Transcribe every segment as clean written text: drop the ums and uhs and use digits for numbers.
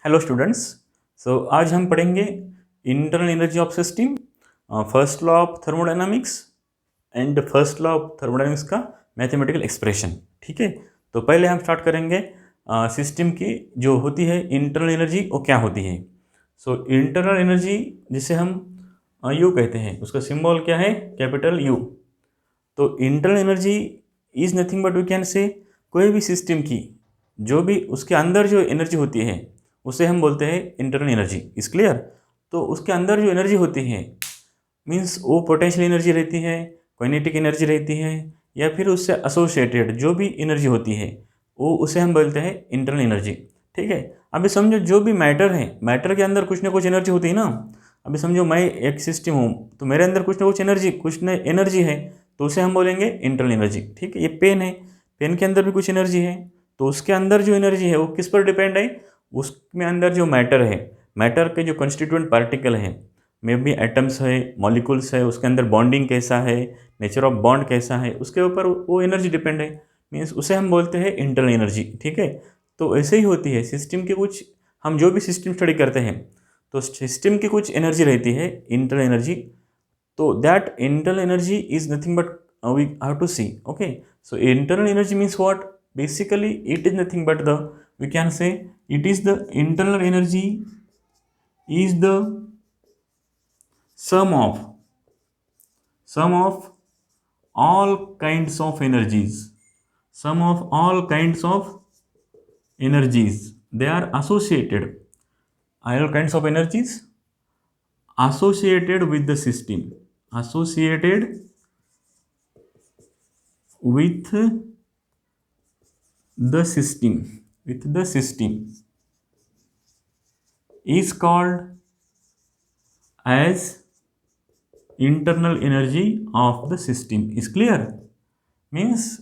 Hello students. आज हम पढ़ेंगे internal energy of system, first law of thermodynamics and first law of thermodynamics का mathematical expression. ठीक है, तो पहले हम स्टार्ट करेंगे सिस्टम की जो होती है इंटरनल एनर्जी वो क्या होती है। इंटरनल एनर्जी जिसे हम यू कहते हैं, उसका सिंबल क्या है? Capital U. तो internal energy is nothing but we can say कोई भी सिस्टम की जो भी उसके अंदर जो एनर्जी होती है उसे हम बोलते हैं इंटरनल एनर्जी। Is clear? तो उसके अंदर जो एनर्जी होती है मीन्स वो पोटेंशियल एनर्जी रहती है, काइनेटिक एनर्जी रहती है, या फिर उससे एसोसिएटेड जो भी एनर्जी होती है वो उसे हम बोलते हैं इंटरनल एनर्जी। ठीक है, अभी समझो जो भी मैटर है, मैटर के अंदर कुछ ना कुछ एनर्जी होती है ना। अभी समझो मैं एक सिस्टम हूँ तो मेरे अंदर कुछ ना कुछ एनर्जी, कुछ न एनर्जी है, तो उसे हम बोलेंगे इंटरनल एनर्जी। ठीक है, ये पेन है, पेन के अंदर भी कुछ एनर्जी है, तो उसके अंदर जो एनर्जी है वो किस पर डिपेंड है? उसमें अंदर जो मैटर है, मैटर के जो कंस्टिट्यूएंट पार्टिकल हैं, मे भी एटम्स है, मॉलिक्यूल्स है, उसके अंदर बॉन्डिंग कैसा है, नेचर ऑफ बॉन्ड कैसा है, उसके ऊपर वो एनर्जी डिपेंड है। मीन्स उसे हम बोलते हैं इंटरनल एनर्जी। ठीक है, तो ऐसे ही होती है सिस्टम के कुछ, हम जो भी सिस्टम स्टडी करते हैं तो सिस्टम की कुछ एनर्जी रहती है इंटरनल एनर्जी। तो that internal energy is nothing but we have to see. Okay, so internal energy means what? Basically it is nothing but the, we can say it is the internal energy is the sum of sum of all kinds of energies, sum of all kinds of energies, they are associated, all kinds of energies associated with the system, associated with the system is called as internal energy of the system. is clear? means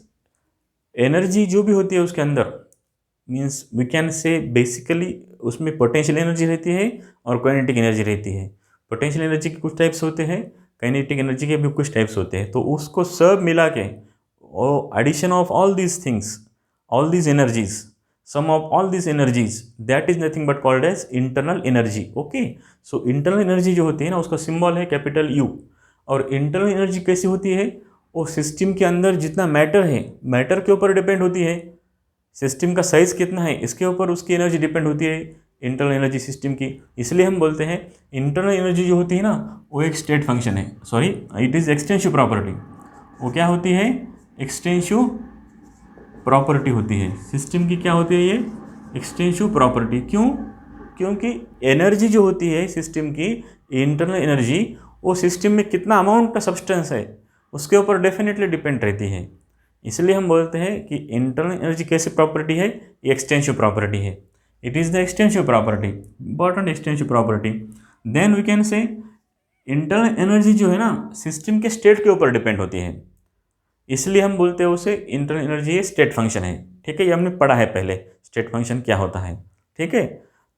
energy जो भी होती है उसके अंदर, means we can say basically उसमें potential energy रहती है और काइनेटिक एनर्जी रहती है। पोटेंशियल एनर्जी के कुछ टाइप्स होते हैं, काइनेटिक एनर्जी के भी कुछ टाइप्स होते हैं, तो उसको सब मिला के addition of all these things, all these energies, sum of all these energies, that is nothing but called as internal energy. Okay, so internal energy जो होती है ना उसका सिंबल है कैपिटल यू। और इंटरनल एनर्जी कैसी होती है? वो सिस्टम के अंदर जितना मैटर है, मैटर के ऊपर डिपेंड होती है। सिस्टम का साइज कितना है इसके ऊपर उसकी एनर्जी डिपेंड होती है इंटरनल एनर्जी सिस्टम की। इसलिए हम बोलते हैं इंटरनल एनर्जी जो होती है ना वो एक स्टेट फंक्शन है, sorry it is extensive property. वो क्या होती है? एक्सटेंसिव प्रॉपर्टी होती है सिस्टम की। क्या होती है ये? Extensive property. क्यों? क्योंकि एनर्जी जो होती है सिस्टम की, इंटरनल एनर्जी, वो सिस्टम में कितना अमाउंट का सब्सटेंस है उसके ऊपर डेफिनेटली डिपेंड रहती है। इसलिए हम बोलते हैं कि इंटरनल एनर्जी कैसी प्रॉपर्टी है? ये एक्सटेंसिव प्रॉपर्टी है। It is the extensive property, important extensive property. Then we can say internal energy जो है ना सिस्टम के स्टेट के ऊपर डिपेंड होती है, इसलिए हम बोलते हैं उसे इंटरनल एनर्जी स्टेट फंक्शन है। ठीक है, ये हमने पढ़ा है पहले स्टेट फंक्शन क्या होता है। ठीक है,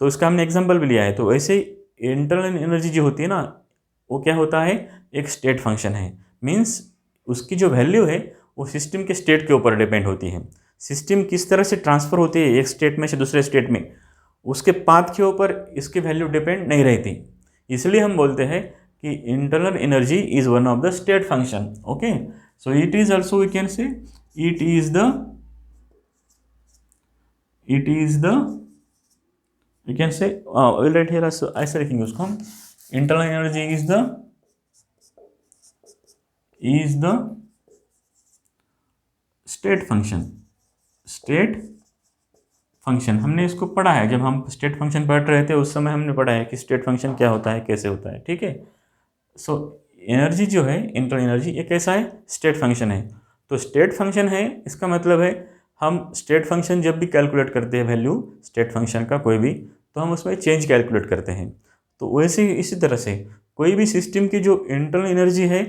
तो इसका हमने एग्जाम्पल भी लिया है। तो ऐसे ही इंटरनल एनर्जी जो होती है ना वो क्या होता है? एक स्टेट फंक्शन है। मीन्स उसकी जो वैल्यू है वो सिस्टम के स्टेट के ऊपर डिपेंड होती है। सिस्टम किस तरह से ट्रांसफ़र होती है एक स्टेट में से दूसरे स्टेट में, उसके पाथ के ऊपर इसकी वैल्यू डिपेंड नहीं रहती। इसलिए हम बोलते हैं कि internal energy is one of the state function. Okay, so it is also we can say it is the we can say right here ऐसे लिखेंगे उसको हम, internal energy is the state function. State function हमने इसको पढ़ा है, जब हम स्टेट फंक्शन पढ़ रहे थे उस समय हमने पढ़ा है कि स्टेट फंक्शन क्या होता है, कैसे होता है। ठीक है, सो एनर्जी जो है इंटरनल एनर्जी ये कैसा है? स्टेट फंक्शन है। तो स्टेट फंक्शन है इसका मतलब है हम स्टेट फंक्शन जब भी कैलकुलेट करते हैं वैल्यू स्टेट फंक्शन का कोई भी, तो हम उसमें चेंज कैलकुलेट करते हैं। तो वैसे ही इसी तरह से कोई भी सिस्टम की जो इंटरनल एनर्जी है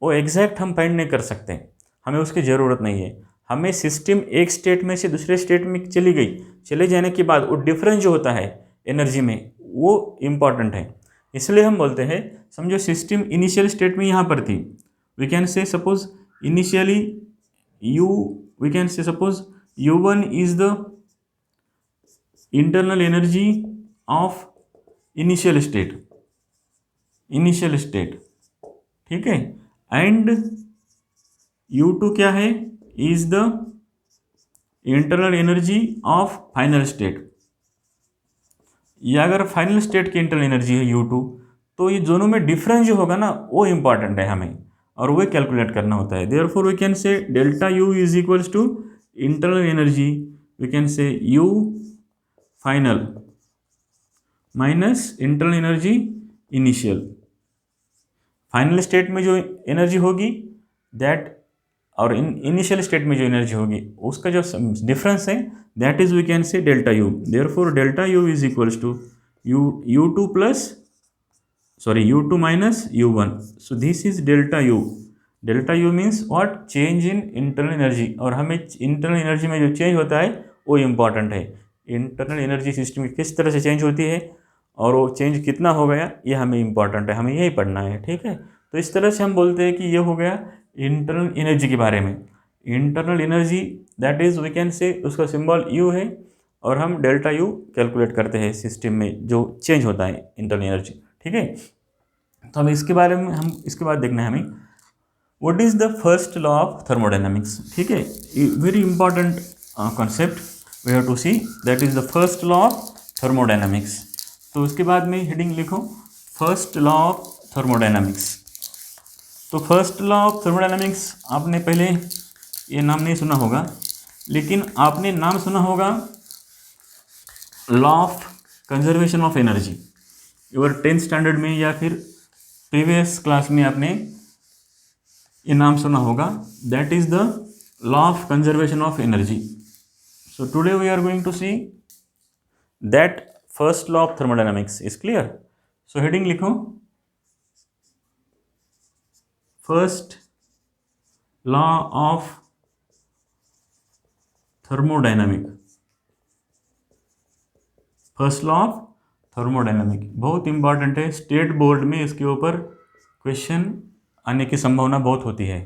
वो एग्जैक्ट हम फाइंड नहीं कर सकते, हमें उसकी ज़रूरत नहीं है। हमें सिस्टम एक स्टेट में से दूसरे स्टेट में चली गई, चले जाने के बाद वो डिफरेंस जो होता है एनर्जी में वो इम्पॉर्टेंट है। इसलिए हम बोलते हैं, समझो सिस्टम इनिशियल स्टेट में यहाँ पर थी, we can say suppose initially we can say suppose U1 is the internal energy of initial state, ठीक है, एंड U2 क्या है, is the internal energy of final state. या अगर फाइनल स्टेट की इंटरनल एनर्जी है U2, तो ये दोनों में डिफरेंस जो होगा ना वो इंपॉर्टेंट है हमें, और वो कैलकुलेट करना होता है। Therefore we can say delta U is equals to internal energy, we can say U final minus internal energy initial. Final state में जो एनर्जी होगी दैट, और इनिशियल स्टेट में जो एनर्जी होगी उसका जो डिफरेंस है that is we can say delta U। Therefore delta U is equals to U2 plus U2 minus U1। So this is delta U। Delta U means what, change in internal energy, और हमें internal energy में जो change होता है वो important है। Internal energy system की किस तरह से चेंज होती है और वो चेंज कितना हो गया ये हमें इम्पॉर्टेंट है, हमें यही पढ़ना है, ठीक है। तो इस तरह से हम बोलते हैं कि ये हो गया इंटरनल एनर्जी के बारे में। Internal energy that is we can say उसका सिंबल U है, और हम डेल्टा U कैलकुलेट करते हैं सिस्टम में जो चेंज होता है इंटरनल एनर्जी, ठीक है। तो हम इसके बारे में हम इसके बाद देखना है हमें what is the first law of thermodynamics, ठीक है। Very important concept we have to see, that is the first law of thermodynamics. तो उसके बाद में हेडिंग लिखो फर्स्ट लॉ ऑफ थर्मोडायनामिक्स। तो फर्स्ट लॉ ऑफ थर्मोडायनामिक्स आपने पहले ये नाम नहीं सुना होगा, लेकिन आपने नाम सुना होगा law of conservation of energy. Your 10th standard में या फिर प्रीवियस क्लास में आपने ये नाम सुना होगा, that is the law of conservation of energy. So today we are going to see that first law of thermodynamics is clear. So heading लिखो first law of thermodynamic. First law of thermodynamic बहुत important है, state board में इसके ऊपर question आने की संभावना बहुत होती है।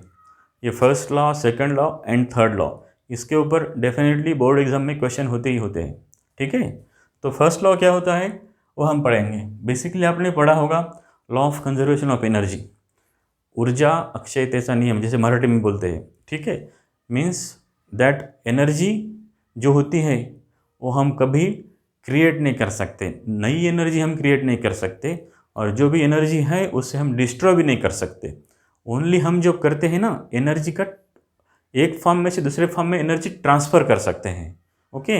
ये first law, second law and third law, इसके ऊपर डेफिनेटली बोर्ड एग्जाम में क्वेश्चन होते ही होते हैं, ठीक है। तो फर्स्ट लॉ क्या होता है वो हम पढ़ेंगे। बेसिकली आपने पढ़ा होगा law of conservation of energy, ऊर्जा अक्षयतेचा नियम जैसे मराठी में बोलते हैं, ठीक है। मीन्स दैट एनर्जी जो होती है वो हम कभी क्रिएट नहीं कर सकते, नई एनर्जी हम क्रिएट नहीं कर सकते, और जो भी एनर्जी है उससे हम डिस्ट्रॉय भी नहीं कर सकते। ओनली हम जो करते हैं ना एनर्जी का एक फॉर्म में से दूसरे फॉर्म में एनर्जी ट्रांसफ़र कर सकते हैं, ओके।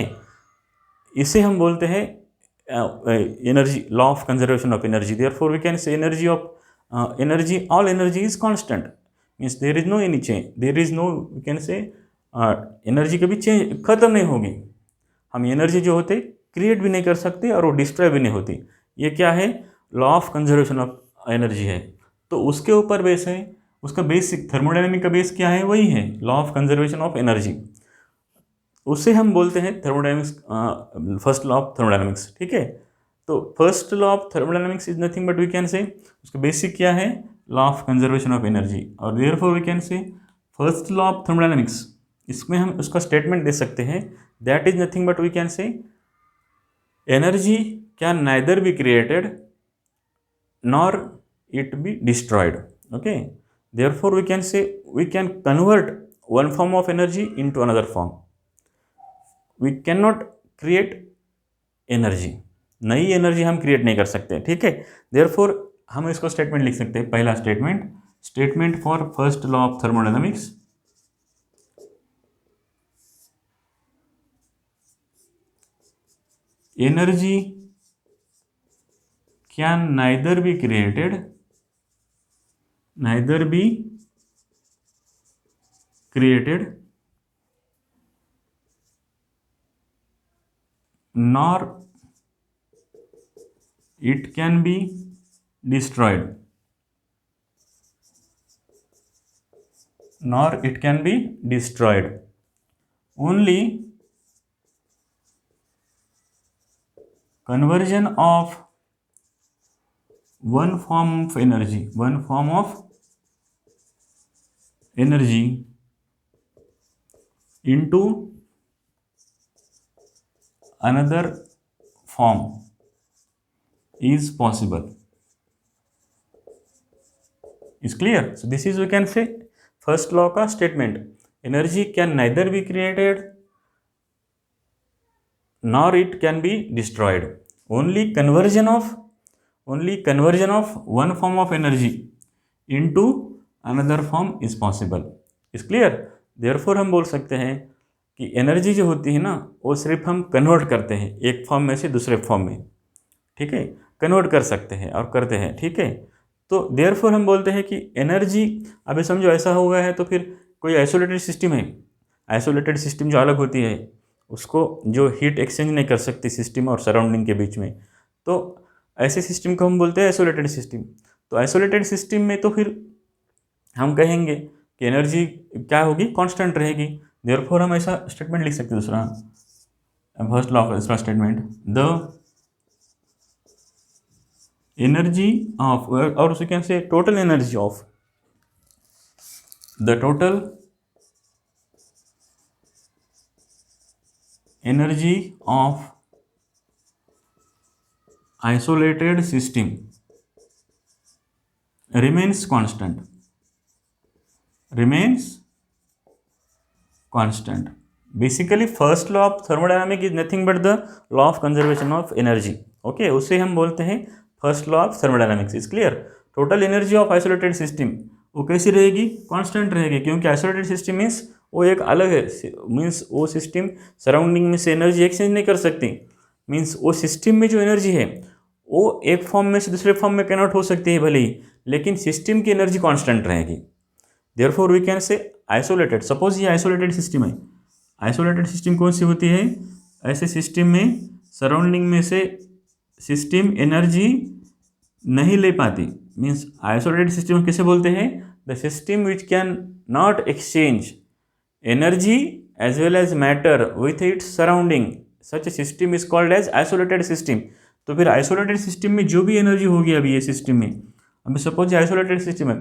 इसे हम बोलते हैं energy, law of conservation of energy. Therefore we can say energy of energy, all energy is constant, means there is no any change, there is no we can say energy कभी change खत्म नहीं होगी। हम energy जो होते create भी नहीं कर सकते और वो डिस्ट्रॉय भी नहीं होती। ये क्या है, law of conservation of energy है। तो उसके ऊपर बेस है, उसका बेसिक थर्मोडायनामिक का बेस क्या है, वही है law of conservation of energy. उसे हम बोलते हैं thermodynamics, first law of thermodynamics, ठीक है। तो first law of thermodynamics is nothing but we can say उसका बेसिक क्या है, law of conservation of energy, और therefore we can say first law of thermodynamics. इसमें हम उसका स्टेटमेंट दे सकते हैं that is nothing but we can say energy can neither be created nor it be destroyed, okay. Therefore we can say we can convert one form of energy into another form, we can not create energy, नई energy हम create नहीं कर सकते, ठीक है। Therefore हम इसको statement लिख सकते हैं। पहला statement, statement for first law of thermodynamics, energy can neither be created nor it can be destroyed, only conversion of one form of energy into another form is possible. Is clear? So this is, we can say, first law का statement. Energy can neither be created nor it can be destroyed. Only conversion of one form of energy into another form is possible. Is clear? Therefore हम बोल सकते हैं कि energy जो होती है ना, वो सिर्फ हम कन्वर्ट करते हैं एक फॉर्म में से दूसरे फॉर्म में, ठीक है, कन्वर्ट कर सकते हैं और करते हैं, ठीक है। तो देयरफॉर हम बोलते हैं कि एनर्जी, अभी समझो ऐसा हो गया है तो फिर कोई आइसोलेटेड सिस्टम है, आइसोलेटेड सिस्टम जो अलग होती है उसको जो हीट एक्सचेंज नहीं कर सकती सिस्टम और सराउंडिंग के बीच में, तो ऐसे सिस्टम को हम बोलते हैं आइसोलेटेड सिस्टम। तो आइसोलेटेड सिस्टम में तो फिर हम कहेंगे कि एनर्जी क्या होगी, कांस्टेंट रहेगी। देयरफॉर हम ऐसा स्टेटमेंट लिख सकते हैं, दूसरा फर्स्ट लॉ, दूसरा स्टेटमेंट, द एनर्जी ऑफ, और उसे can say total energy of, the total energy of isolated system remains constant, basically first law of thermodynamics is nothing but the law of conservation of energy, okay, उसे हम बोलते हैं first law of thermodynamics. Is clear? Total energy of isolated system वो कैसी रहेगी, constant रहेगी, क्योंकि isolated system means वो एक अलग है, मीन्स वो सिस्टम सराउंडिंग में से एनर्जी एक्सचेंज नहीं कर सकती, मीन्स वो सिस्टम में जो एनर्जी है वो एक फॉर्म में से दूसरे फॉर्म में कन्वर्ट हो सकती है भले ही, लेकिन सिस्टम की एनर्जी कांस्टेंट रहेगी। Therefore we can say isolated, suppose ये आइसोलेटेड सिस्टम है, आइसोलेटेड सिस्टम कौन सी होती है, ऐसे सिस्टम में सराउंडिंग में से सिस्टम एनर्जी नहीं ले पाती, मीन्स आइसोलेटेड सिस्टम किसे बोलते हैं, the system which can not exchange energy as well as matter with its surrounding, such system is called as isolated system. तो फिर आइसोलेटेड सिस्टम में जो भी एनर्जी होगी, अभी ये सिस्टम में, अभी सपोज आइसोलेटेड सिस्टम है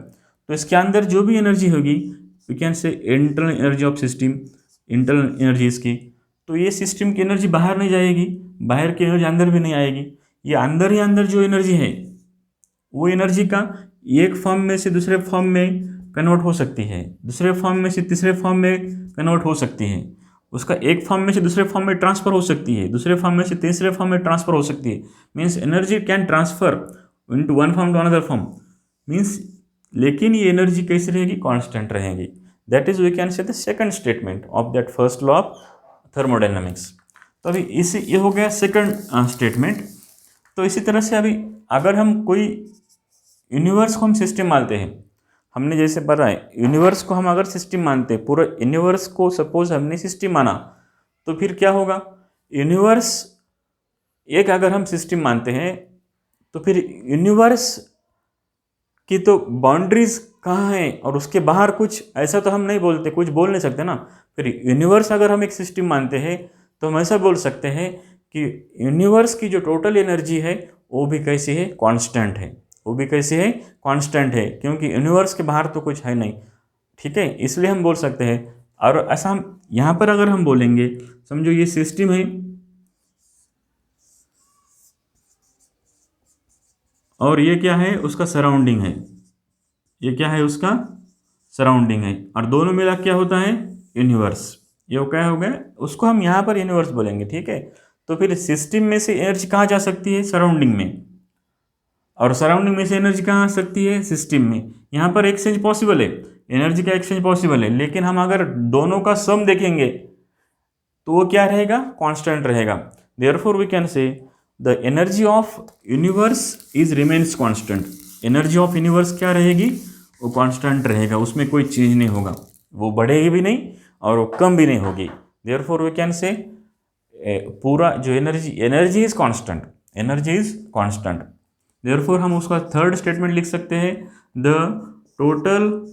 तो इसके अंदर जो भी एनर्जी होगी, we can say internal energy of system, internal energy इसकी, तो ये सिस्टम की एनर्जी बाहर नहीं जाएगी, बाहर की एनर्जी अंदर भी नहीं आएगी, ये अंदर ही अंदर जो एनर्जी है वो एनर्जी का एक फॉर्म में से दूसरे फॉर्म में कन्वर्ट हो सकती है, दूसरे फॉर्म में से तीसरे फॉर्म में कन्वर्ट हो सकती है, उसका एक फॉर्म में से दूसरे फॉर्म में ट्रांसफर हो सकती है, दूसरे फॉर्म में से तीसरे फॉर्म में ट्रांसफर हो सकती है, means energy can transfer into one form to another form, means लेकिन ये एनर्जी कैसी रहेगी, कांस्टेंट रहेगी। That is we can say the second statement of that first law of thermodynamics. तो अभी इसी ये हो गया सेकंड स्टेटमेंट। तो इसी तरह से अभी अगर हम कोई यूनिवर्स को हम सिस्टम मानते हैं, हमने जैसे पढ़ा है यूनिवर्स को हम अगर सिस्टम मानते हैं, पूरा यूनिवर्स को सपोज हमने सिस्टम माना, तो फिर क्या होगा, यूनिवर्स एक अगर हम सिस्टम मानते हैं तो फिर यूनिवर्स की तो बाउंड्रीज कहाँ हैं और उसके बाहर कुछ ऐसा तो हम नहीं बोलते, कुछ बोल नहीं सकते ना। फिर यूनिवर्स अगर हम एक सिस्टम मानते हैं तो हम ऐसा बोल सकते हैं कि यूनिवर्स की जो टोटल एनर्जी है वो भी कैसी है, कांस्टेंट है, वो भी कैसी है, कांस्टेंट है, क्योंकि यूनिवर्स के बाहर तो कुछ है नहीं, ठीक है, इसलिए हम बोल सकते हैं। और ऐसा हम यहाँ पर अगर हम बोलेंगे, समझो ये सिस्टम है और ये क्या है, उसका सराउंडिंग है, ये क्या है, उसका सराउंडिंग है, और दोनों मिला क्या होता है, यूनिवर्स। ये क्या हो गया, उसको हम यहाँ पर यूनिवर्स बोलेंगे, ठीक है। तो फिर सिस्टम में से एनर्जी कहाँ जा सकती है, सराउंडिंग में, और सराउंडिंग में से एनर्जी कहाँ आ सकती है, सिस्टम में। यहाँ पर एक्सचेंज पॉसिबल है, एनर्जी का एक्सचेंज पॉसिबल है, लेकिन हम अगर दोनों का सम देखेंगे तो वो क्या रहेगा, कांस्टेंट रहेगा। Therefore we can say the energy of universe is remains constant, energy of universe क्या रहेगी, वो कांस्टेंट रहेगा, उसमें कोई चेंज नहीं होगा, वो बढ़ेगी भी नहीं और वो कम भी नहीं होगी। देयरफॉर वी कैन से पूरा जो energy is constant, energy is constant. Therefore हम उसका थर्ड स्टेटमेंट लिख सकते हैं, the total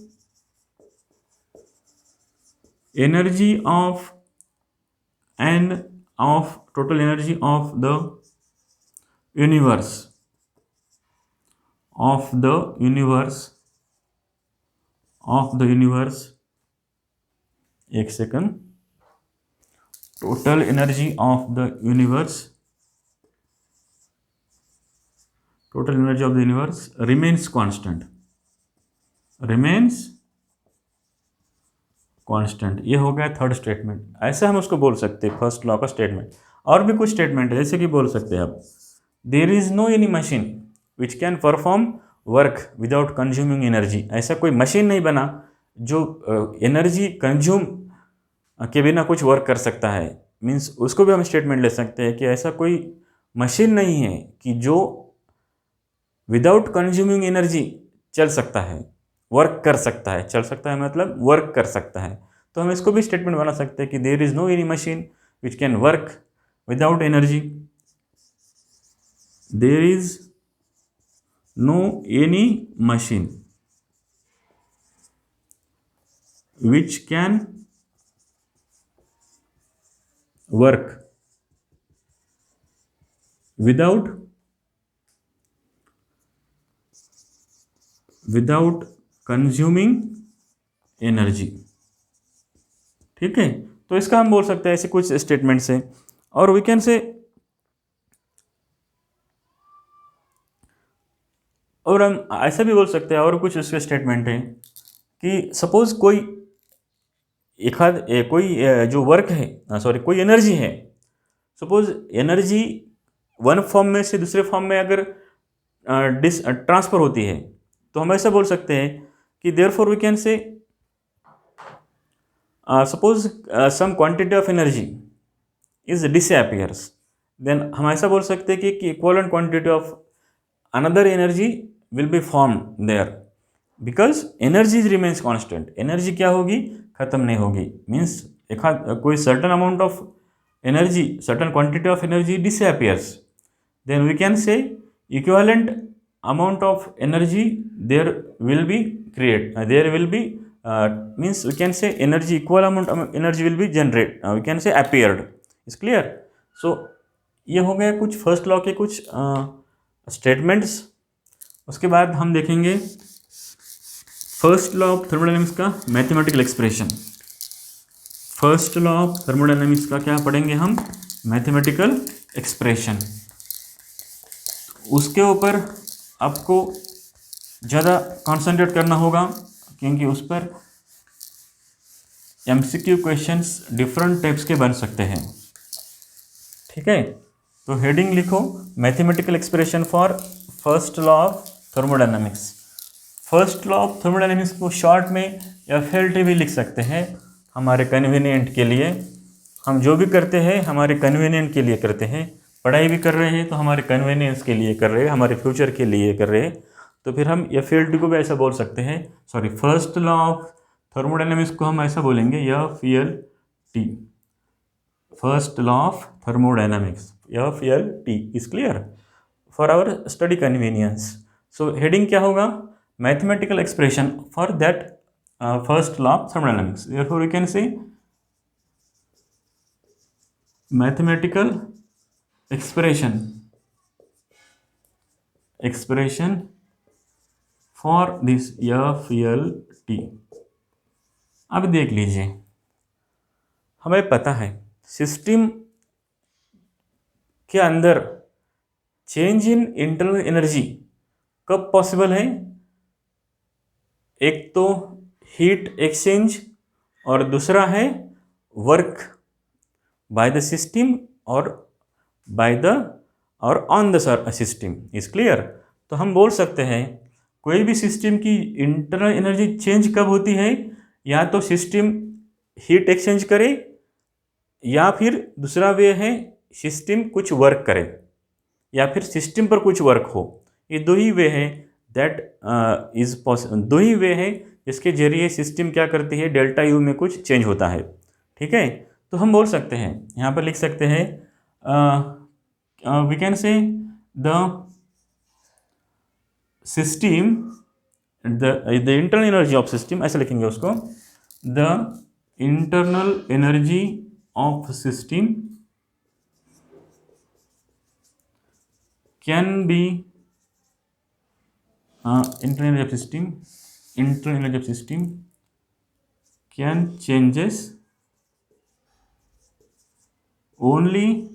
energy of total energy of the universe एक second, total energy of the universe total energy of the universe remains constant, remains constant. ये हो गया third statement. ऐसे हम उसको बोल सकते हैं फर्स्ट लॉ का स्टेटमेंट। और भी कुछ स्टेटमेंट है, जैसे कि बोल सकते हैं आप, there is no any machine which can perform work without consuming energy. ऐसा कोई मशीन नहीं बना जो एनर्जी कंज्यूम के बिना कुछ वर्क कर सकता है। मीन्स उसको भी हम स्टेटमेंट ले सकते हैं कि ऐसा कोई मशीन नहीं है कि जो विदाउट कंज्यूमिंग एनर्जी चल सकता है, वर्क कर सकता है। चल सकता है मतलब वर्क कर सकता है। तो हम इसको भी स्टेटमेंट बना सकते हैं कि there is no any machine which can work without energy, there is no any machine which can work without consuming energy. ठीक है, तो इसका हम बोल सकते हैं ऐसे कुछ स्टेटमेंट्स हैं। और वी कैन से, और हम ऐसा भी बोल सकते हैं, और कुछ उसके स्टेटमेंट हैं कि सपोज कोई कोई जो वर्क है, सॉरी कोई एनर्जी है, सपोज एनर्जी वन फॉर्म में से दूसरे फॉर्म में अगर ट्रांसफर होती है, तो हम ऐसा बोल सकते हैं कि therefore we can say suppose some quantity of energy is disappears, then हम ऐसा बोल सकते हैं कि equivalent quantity of another energy will be formed there, because energy remains constant. Energy क्या होगी, खत्म नहीं होगी। मीन्स कोई certain amount of energy, certain quantity of energy disappears, then we can say equivalent amount of energy there will be there will be means we can say energy, equal amount of energy will be generate, we can say appeared, is clear। so ये हो गया कुछ first law के कुछ statements. उसके बाद हम देखेंगे फर्स्ट लॉ ऑफ थर्मोडायनेमिक्स का mathematical expression. First law of thermodynamics का क्या पढ़ेंगे हम, मैथमेटिकल एक्सप्रेशन। उसके ऊपर आपको ज़्यादा कंसंट्रेट करना होगा, क्योंकि उस पर एमसीक्यू क्वेश्चंस डिफरेंट टाइप्स के बन सकते हैं। ठीक है, तो हेडिंग लिखो, mathematical expression for first law of thermodynamics. First law of thermodynamics को शॉर्ट में FLT भी लिख सकते हैं, हमारे कन्वीनियंट के लिए। हम जो भी करते हैं हमारे कन्वीनियंट के लिए करते हैं, पढ़ाई भी कर रहे हैं तो हमारे कन्वीनियंस के लिए कर रहे हैं, हमारे फ्यूचर के लिए कर रहे हैं। तो फिर हम FLT को भी ऐसा बोल सकते हैं, sorry first law of thermodynamics को हम ऐसा बोलेंगे FLT, first law of thermodynamics, FLT is clear for our study convenience. So heading क्या होगा, mathematical expression for that first law of thermodynamics. Therefore we can say mathematical expression for this FLT। अब देख लीजिए, हमें पता है system के अंदर चेंज इन इंटरनल एनर्जी कब पॉसिबल है, एक तो हीट एक्सचेंज और दूसरा है वर्क बाय द सिस्टम और बाय द और on the system, is clear. तो हम बोल सकते हैं कोई भी सिस्टम की इंटरनल एनर्जी चेंज कब होती है, या तो सिस्टम हीट एक्सचेंज करे, या फिर दूसरा वे है सिस्टम कुछ वर्क करे, या फिर सिस्टम पर कुछ वर्क हो। ये दो ही वे है दैट इज पॉसिबल, दो ही वे है जिसके जरिए सिस्टम क्या करती है, डेल्टा यू में कुछ चेंज होता है। ठीक है, तो हम बोल सकते हैं, यहाँ पर लिख सकते हैं we can say the system, the internal energy of system, ऐसे लिखेंगे उसको, the internal energy of system can be internal energy of system can changes only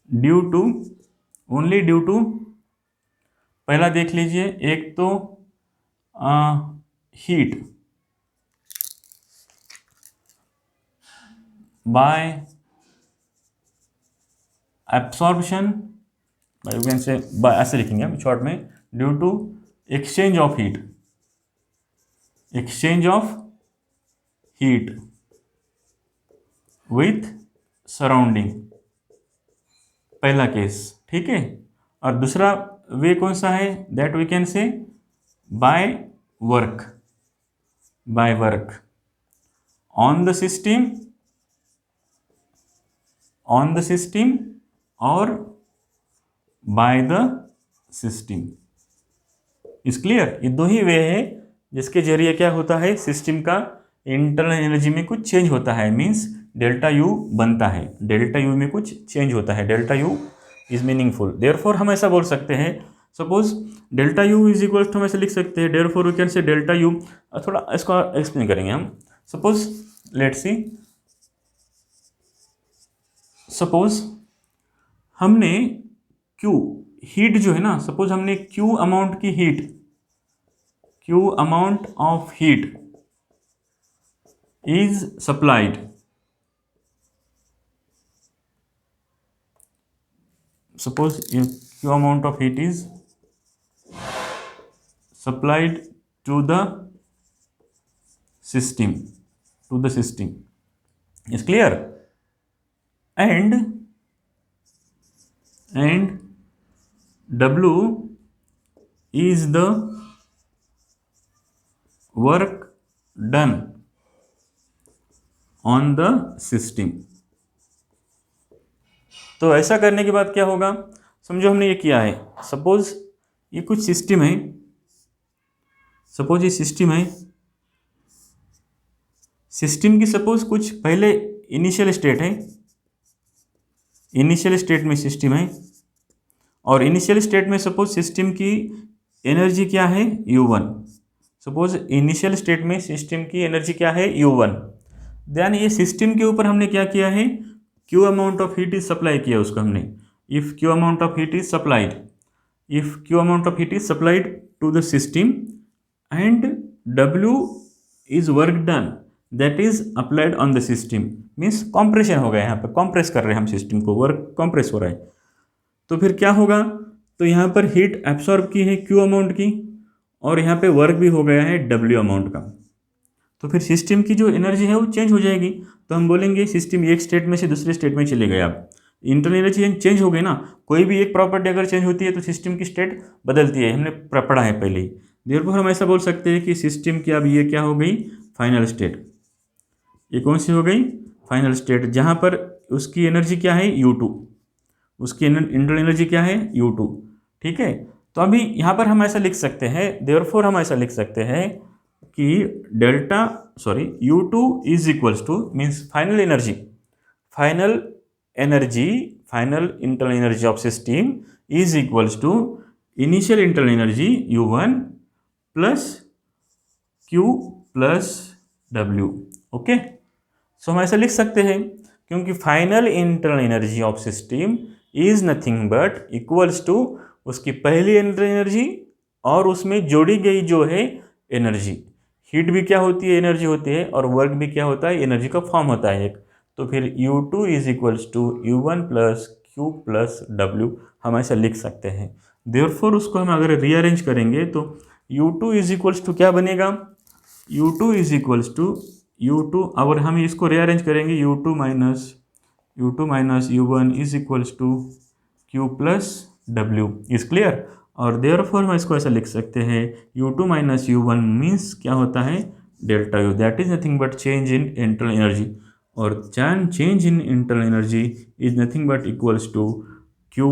due to पहला देख लीजिए, एक तो heat by absorption, you can say ऐसे लिखेंगे हम शॉर्ट में, due to exchange of heat, exchange of heat with surrounding, पहला केस, ठीक है। और दूसरा वे कौन सा है, that we can say by work, by work on the system, on the system और by the system. Is clear? ये दो ही वे है जिसके जरिए क्या होता है, सिस्टम का इंटरनल एनर्जी में कुछ चेंज होता है, मींस डेल्टा यू बनता है, डेल्टा यू में कुछ चेंज होता है, delta U is meaningful. Therefore हम ऐसा बोल सकते हैं, suppose delta U is equal to, हम ऐसे लिख सकते हैं, therefore we can say delta U, थोड़ा इसको एक्सप्लेन करेंगे हम। सपोज लेट्स सी, सपोज हमने Q हीट जो है ना, सपोज हमने Q अमाउंट की heat, Q amount of heat is supplied, suppose Q amount of heat is supplied to the system, to the system, is clear? And W is the work done on the system। तो ऐसा करने के बाद क्या होगा, समझो हमने ये किया है, सपोज ये कुछ सिस्टम है, सपोज ये सिस्टम है, सिस्टम की सपोज कुछ पहले इनिशियल स्टेट है, इनिशियल स्टेट में सिस्टम है, और इनिशियल स्टेट में सपोज सिस्टम की एनर्जी क्या है, U1। सपोज इनिशियल स्टेट में सिस्टम की एनर्जी क्या है, U1। देन ये सिस्टम के ऊपर हमने क्या किया है, Q amount of heat is supply किया उसको हमने। If Q amount of heat is supplied, if Q amount of heat is supplied to the system and W is work done that is applied on the system, means compression हो गया, यहाँ पे compress कर रहे हैं हम system को, work compress हो रहा है। तो फिर क्या होगा, तो यहाँ पर हीट एब्सॉर्ब की है Q अमाउंट की, और यहाँ पे वर्क भी हो गया है W अमाउंट का। तो फिर सिस्टम की जो एनर्जी है वो चेंज हो जाएगी, तो हम बोलेंगे सिस्टम एक स्टेट में से दूसरे स्टेट में चले गए। अब इंटरनल एनर्जी चेंज हो गई ना, कोई भी एक प्रॉपर्टी अगर चेंज होती है तो सिस्टम की स्टेट बदलती है, हमने पढ़ा है पहले ही। देयरफॉर हम ऐसा बोल सकते हैं कि सिस्टम की अब ये क्या हो गई, फाइनल स्टेट। ये कौन सी हो गई, फाइनल स्टेट, जहाँ पर उसकी एनर्जी क्या है, U2, उसकी इंटरनल एनर्जी क्या है, U2, ठीक है। तो अभी यहाँ पर हम ऐसा लिख सकते हैं, देयरफॉर हम ऐसा लिख सकते हैं कि delta U2 is equals to, means final energy, final energy, final internal energy of system is equals to initial internal energy U1 plus Q plus W। Okay, so हम ऐसा लिख सकते हैं, क्योंकि final internal energy of system is nothing but equals to उसकी पहली internal energy और उसमें जोड़ी गई जो है एनर्जी। हीट भी क्या होती है, एनर्जी होती है, और वर्क भी क्या होता है, एनर्जी का फॉर्म होता है एक। तो फिर U2 is equals to U1 plus Q plus W हम ऐसा लिख सकते हैं। देयरफॉर उसको हम अगर रीअरेंज करेंगे तो U2 इज इक्वल्स टू क्या बनेगा, U2 is equals to U2, अगर हम इसको रीअरेंज करेंगे U2 minus U1 is equals to Q plus W। Is clear? और देयरफॉर हम इसको ऐसा लिख सकते हैं, U2 माइनस U1 मीन्स क्या होता है, delta U, that is nothing but change in internal energy, और change in internal energy is nothing but equals to Q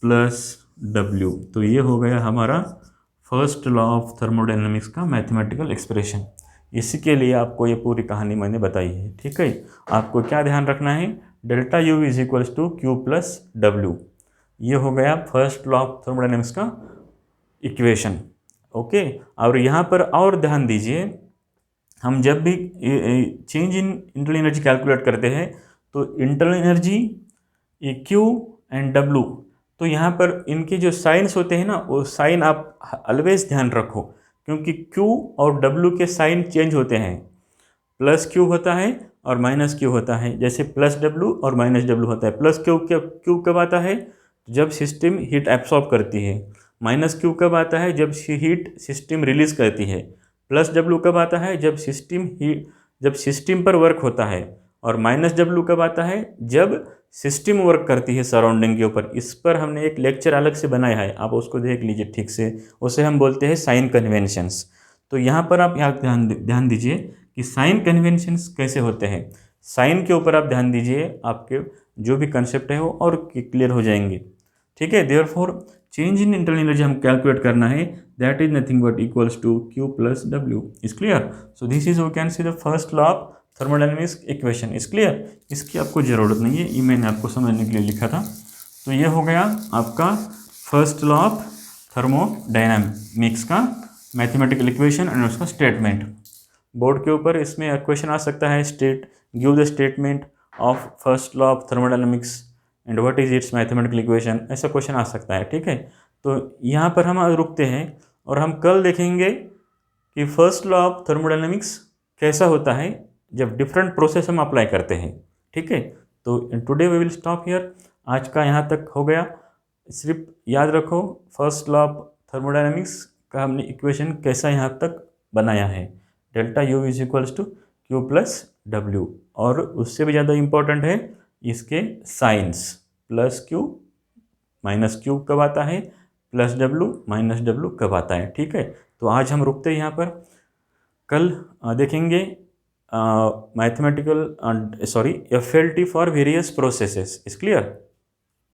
plus W। तो ये हो गया हमारा फर्स्ट लॉ ऑफ थर्मोडायनामिक्स का मैथमेटिकल एक्सप्रेशन। इसी के लिए आपको ये पूरी कहानी मैंने बताई है, ठीक है। आपको क्या ध्यान रखना है, delta U is equals to Q plus W, ये हो गया फर्स्ट लॉ ऑफ थर्मोडायनामिक्स का इक्वेशन। ओके, और यहाँ पर और ध्यान दीजिए, हम जब भी change in internal energy calculate करते हैं तो internal energy Q and W तो यहाँ पर इनके जो साइंस होते हैं ना, वो साइन आप ऑलवेज ध्यान रखो, क्योंकि Q और W के साइन चेंज होते हैं। प्लस Q होता है और माइनस Q होता है, जैसे प्लस W और माइनस W होता है। प्लस Q कब आता है? जब सिस्टम हीट एब्सॉर्ब करती है। माइनस Q कब आता है? जब हीट सिस्टम रिलीज करती है। प्लस W कब आता है? जब सिस्टम पर वर्क होता है। और माइनस W कब आता है? जब सिस्टम वर्क करती है सराउंडिंग के ऊपर। इस पर हमने एक लेक्चर अलग से बनाया है, आप उसको देख लीजिए ठीक से। उसे हम बोलते हैं साइन कन्वेंशंस। तो यहाँ पर आप यहाँ ध्यान दीजिए कि साइन कन्वेंशंस कैसे होते हैं। साइन के ऊपर आप ध्यान दीजिए, आपके जो भी कंसेप्ट है वो और क्लियर हो जाएंगे। ठीक है, therefore change in internal energy हम कैलकुलेट करना है, that is nothing but equals to Q plus W। Is clear? So this is we can see the first law of thermodynamics equation. Is clear? इसकी आपको ज़रूरत नहीं है, ये मैंने आपको समझने के लिए लिखा था। तो ये हो गया आपका फर्स्ट लॉ ऑफ थर्मोडायनामिक्स का मैथमेटिकल इक्वेशन एंड उसका स्टेटमेंट। बोर्ड के ऊपर इसमें क्वेश्चन आ सकता है, give the statement of first law of thermodynamics and what is it's mathematical equation, ऐसा क्वेश्चन आ सकता है। ठीक है, तो यहाँ पर हम रुकते हैं और हम कल देखेंगे कि फर्स्ट लॉ ऑफ थर्मोडायनामिक्स कैसा होता है जब डिफरेंट प्रोसेस हम अप्लाई करते हैं। ठीक है, तो today we will stop here. आज का यहाँ तक हो गया। सिर्फ याद रखो, फर्स्ट लॉ ऑफ थर्मोडायनामिक्स का हमने इक्वेशन कैसा यहाँ तक बनाया है, delta U is equals to Q plus W। और उससे भी ज़्यादा इम्पोर्टेंट है इसके signs, plus Q minus Q कब आता है, प्लस W माइनस W कब आता है। ठीक है, तो आज हम रुकते हैं यहाँ पर। कल देखेंगे mathematical FLT for various processes. Is clear?